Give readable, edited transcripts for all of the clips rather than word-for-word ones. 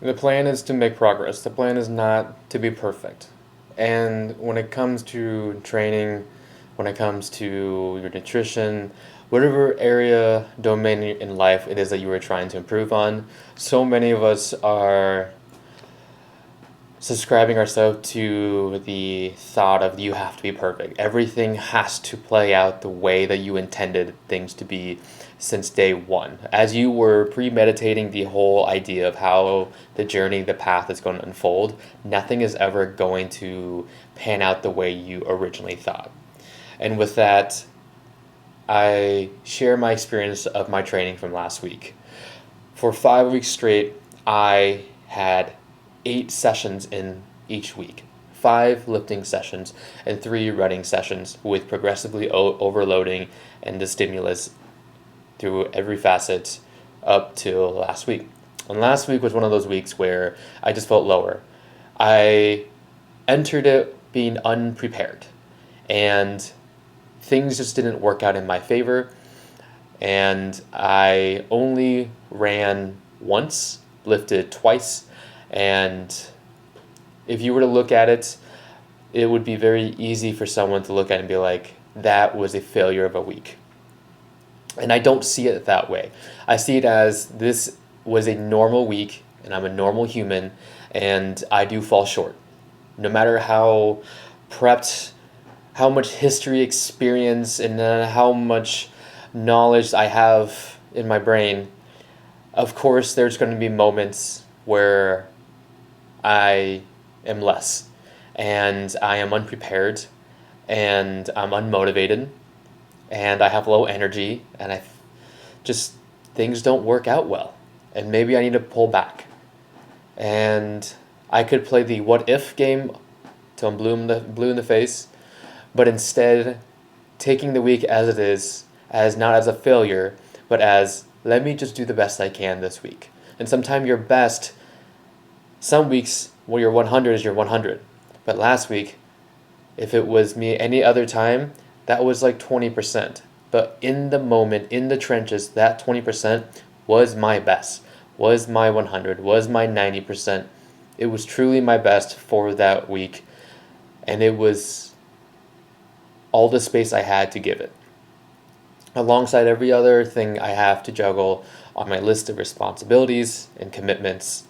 The plan is to make progress. The plan is not to be perfect. And when it comes to training, when it comes to your nutrition, whatever area, domain in life it is that you are trying to improve on, so many of us are subscribing ourselves to the thought of you have to be perfect. Everything has to play out the way that you intended things to be since day one. As you were premeditating the whole idea of how the journey, the path is going to unfold, nothing is ever going to pan out the way you originally thought. And with that, I share my experience of my training from last week. For 5 weeks straight, I had 8 sessions in each week, 5 lifting sessions and 3 running sessions with progressively overloading and the stimulus through every facet up till last week. And last week was one of those weeks where I just felt lower. I entered it being unprepared, and things just didn't work out in my favor. And I only ran once, lifted twice, and if you were to look at it, it would be very easy for someone to look at it and be like, that was a failure of a week. And I don't see it that way. I see it as this was a normal week, and I'm a normal human, and I do fall short. No matter how prepped, how much history experience, and how much knowledge I have in my brain, of course, there's going to be moments where I am less, and I am unprepared, and I'm unmotivated, and I have low energy, and just things don't work out well, and maybe I need to pull back. And I could play the what if game till I'm blue in the face, but instead taking the week as it is, as not as a failure, but as let me just do the best I can this week. And sometimes your best, some weeks where your 100 is your 100, but last week, if it was me any other time, that was like 20%. But in the moment, in the trenches, that 20% was my best, was my 100, was my 90%. It was truly my best for that week, and it was all the space I had to give it, alongside every other thing I have to juggle on my list of responsibilities and commitments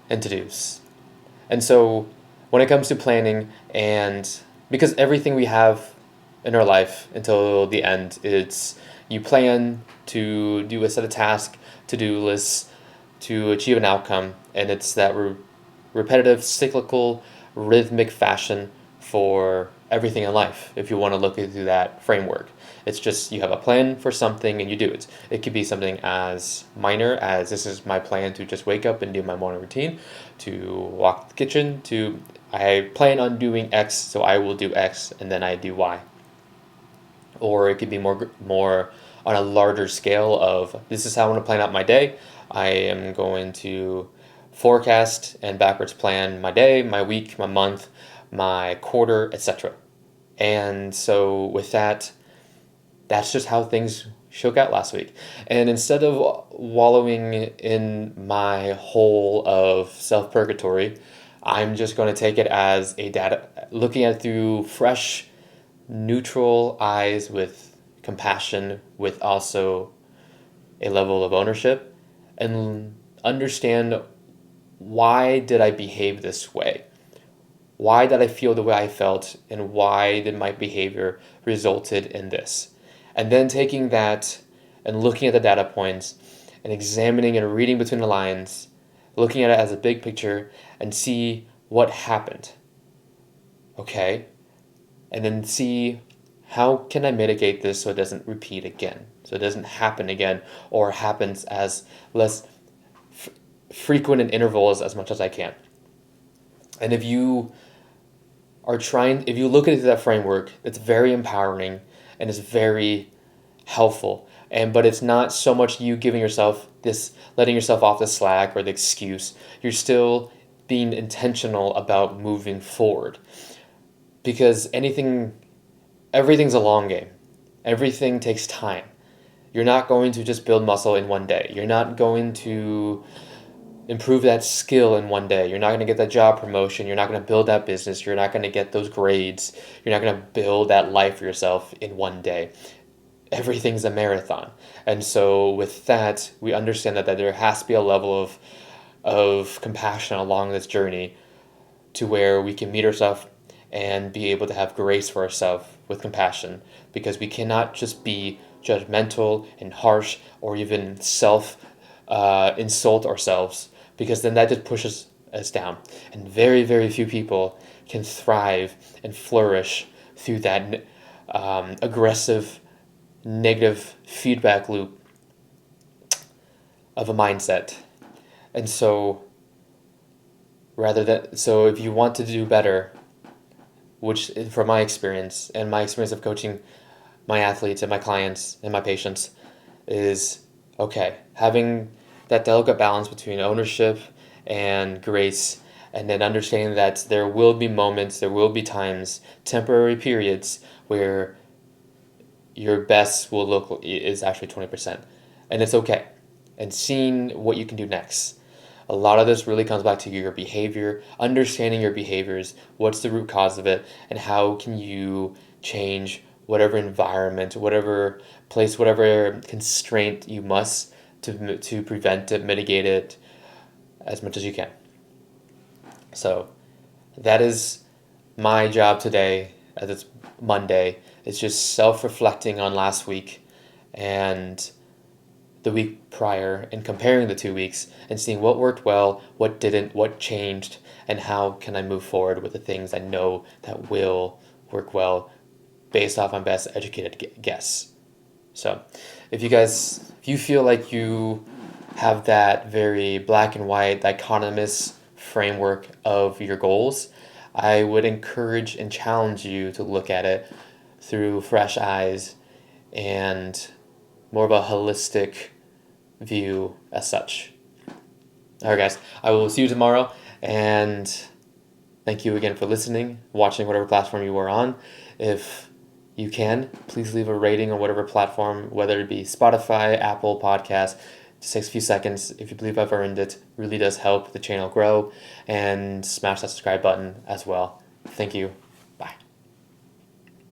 and to-dos. And so when it comes to planning, and because everything we have in our life until the end, it's you plan to do a set of tasks, to-do lists, to achieve an outcome, and it's that repetitive, cyclical, rhythmic fashion for everything in life, if you want to look into that framework. It's just you have a plan for something and you do it. It could be something as minor as this is my plan to just wake up and do my morning routine, to walk the kitchen, to I plan on doing X, so I will do X and then I do Y. Or it could be more on a larger scale of this is how I want to plan out my day. I am going to forecast and backwards plan my day, my week, my month, my quarter, etc. And so with that, that's just how things shook out last week. And instead of wallowing in my hole of self-purgatory, I'm just going to take it as a data, looking at it through fresh, neutral eyes with compassion, with also a level of ownership, and understand why did I behave this way? Why did I feel the way I felt, and why did my behavior resulted in this? And then taking that and looking at the data points and examining and reading between the lines, looking at it as a big picture and see what happened. Okay? And then see how can I mitigate this so it doesn't repeat again, so it doesn't happen again, or happens as less frequent in intervals as much as I can. And if you if you look into that framework, it's very empowering and it's very helpful. But it's not so much you giving yourself this, letting yourself off the slack or the excuse. You're still being intentional about moving forward, because everything's a long game. Everything takes time. You're not going to just build muscle in one day. You're not going to improve that skill in one day. You're not going to get that job promotion. You're not going to build that business. You're not going to get those grades. You're not going to build that life for yourself in one day. Everything's a marathon. And so with that, we understand that there has to be a level of compassion along this journey to where we can meet ourselves and be able to have grace for ourselves with compassion, because we cannot just be judgmental and harsh or even insult ourselves, because then that just pushes us down. And very, very few people can thrive and flourish through that aggressive, negative feedback loop of a mindset. And so if you want to do better, which from my experience and my experience of coaching my athletes and my clients and my patients, is okay, having that delicate balance between ownership and grace, and then understanding that there will be moments, there will be times, temporary periods where your best is actually 20%, and it's okay, and seeing what you can do next. A lot of this really comes back to your behavior, understanding your behaviors, what's the root cause of it, and how can you change whatever environment, whatever place, whatever constraint you must to prevent it, mitigate it as much as you can. So that is my job today, as it's Monday. It's just self-reflecting on last week and the week prior, and comparing the 2 weeks and seeing what worked well, what didn't, what changed, and how can I move forward with the things I know that will work well based off my best educated guess. So if you feel like you have that very black and white dichotomous framework of your goals, I would encourage and challenge you to look at it through fresh eyes and more of a holistic view as such. All right, guys, I will see you tomorrow, and thank you again for listening, watching whatever platform you were on. If you can, please leave a rating on whatever platform, whether it be Spotify, Apple Podcast. It just takes a few seconds. If you believe I've earned it, it really does help the channel grow, and smash that subscribe button as well. Thank you.